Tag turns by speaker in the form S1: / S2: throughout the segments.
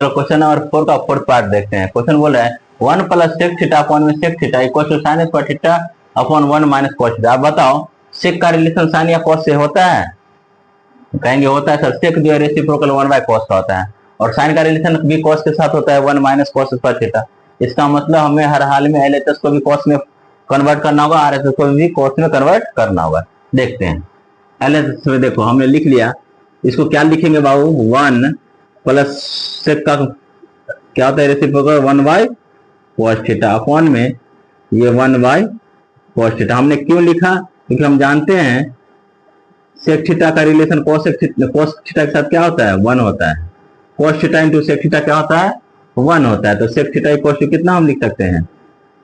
S1: तो question number 4 का fourth part देखते हैं। क्वेश्चन बोल रहा है 1 प्लस सेक थीटा अपॉन में sec theta equal to sine square theta upon 1 minus cos theta. आप बताओ सेक का रिलेशन साइन या कॉस से होता है? कहेंगे होता है सर। सेक जो है रेसिप्रोकल 1 बाय कॉस का होता है और साइन का रिलेशन भी कॉस के साथ होता है 1 माइनस कॉस स्क्वायर थीटा। इसका मतलब हमें हर हाल में एलएचएस को भी कॉस में कन्वर्ट करना होगा, आरएचएस को भी कॉस में कन्वर्ट करना होगा। देखते हैं एलएचएस में। देखो हमने लिख लिया, इसको क्या लिखेंगे बाबू? 1 प्लस सेक का क्या होता है reciprocal 1 by cos theta upon में ये 1 बाय कॉस थीटा। हमने क्यों लिखा? क्योंकि हम जानते हैं सेक थीटा का रिलेशन कॉस थीटा के साथ क्या होता है? 1 होता है। Cos theta into sec theta क्या होता है? 1 होता है। तो सेक थीटा इक्वल टू कितना हम लिख सकते हैं?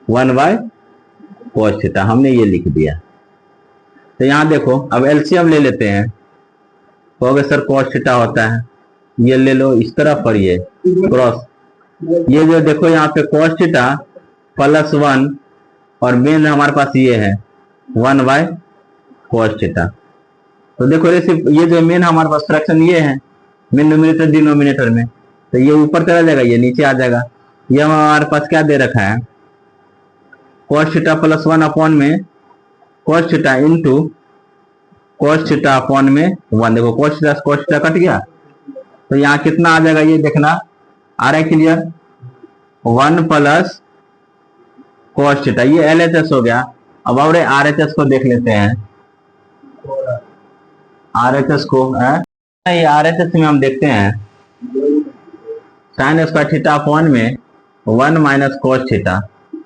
S1: 1 बाय कॉस थीटा। हमने ये लिख दिया। तो यहां देखो अब एलसीएम ले लेते हैं। कहोगे सर कॉस थीटा होता है, ये ले लो इस तरफ और ये क्रॉस, ये जो देखो यहाँ पे कॉस थीटा प्लस 1 और मेन हमारे पास ये है 1 बाय कॉस थीटा। तो देखो ये जो मेन हमारे पास फ्रैक्शन ये है मेन न्यूमरेटर डिनोमिनेटर में, तो ये ऊपर चला जाएगा, ये नीचे आ जाएगा। ये हमारे पास क्या दे रखा है? कॉस थीटा प्लस 1 अपॉन में cos theta into cos theta upon में 1। देखो कॉस थीटा कट गया, तो यहाँ कितना आ जाएगा ये देखना। आ रहा है क्लियर? 1 प्लस कॉस थीटा, ये एलएचएस हो गया। अब और आरएचएस को देख लेते हैं। आरएचएस को ये आरएचएस में हम देखते हैं साइन स्क्वायर थीटा अपॉन में 1 minus cos theta.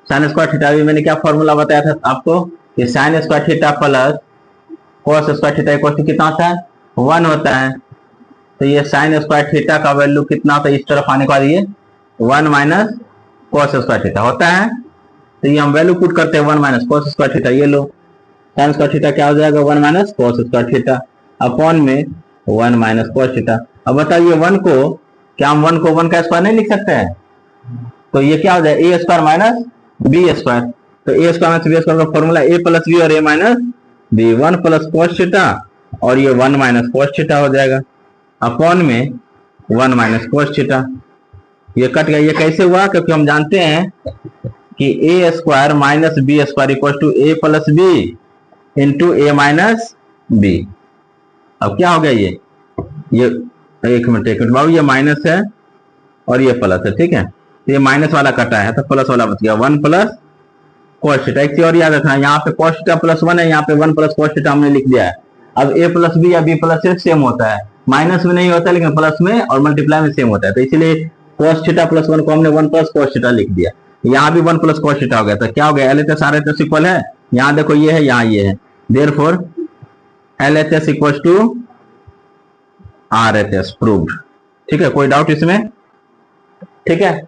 S1: Sine square theta भी मैंने क्या फॉर्मूला बताया था आपको कि sine square theta plus cos square theta equal to कितना होता है? 1 होता है। तो ये साइन स्क्वायर थीटा का वैल्यू कितना होता है? इस तरफ आने के बाद ये 1 माइनस कॉस स्क्वायर थीटा होता है। तो ये हम वैल्यू पुट करते हैं 1 माइनस कॉस स्क्वायर थीटा। ये लो साइन स्क्वायर थीटा क्या हो जाएगा? 1 minus cos square theta upon में 1 माइनस कॉस थीटा। अब बताइए 1 को क्या हम 1 को 1 का स्क्वायर नहीं लिख सकते हैं? तो ये क्या हो जाए? A square minus B square. तो A square minus B square का फॉर्मूला ए प्लस बी और A minus B. 1 plus cos theta और ये 1 माइनस कॉस थीटा हो जाएगा अपॉन में 1 माइनस कॉस थीटा। ये कट गया। ये कैसे हुआ? क्योंकि हम जानते हैं कि A square minus B square equal to A plus B into A minus B. अब क्या हो गया? ये एक मिनट बाबू, ये माइनस है और ये प्लस है, ठीक है? तो ये माइनस वाला कटा है तो प्लस वाला बच गया 1 प्लस कॉस थीटा। एक चीज और याद रखना, यहाँ पे कॉस थीटा प्लस 1 है, यहाँ पे 1 प्लस कॉस थीटा हमने लिख दिया है। अब ए प्लस बी या बी प्लस से सेम होता है, माइनस में नहीं होता है लेकिन प्लस में और मल्टीप्लाई में सेम होता है। तो इसलिए कॉस थीटा प्लस 1 को हमने 1 प्लस कॉस थीटा लिख दिया। यहाँ भी 1 प्लस कॉस थीटा हो गया। तो क्या हो गया? एलएचएस आरएचएस इक्वल है। यहाँ देखो ये है, यहाँ ये है, therefore LHS equal to RHS proved. ठीक है, कोई डाउट इसमें? ठीक है।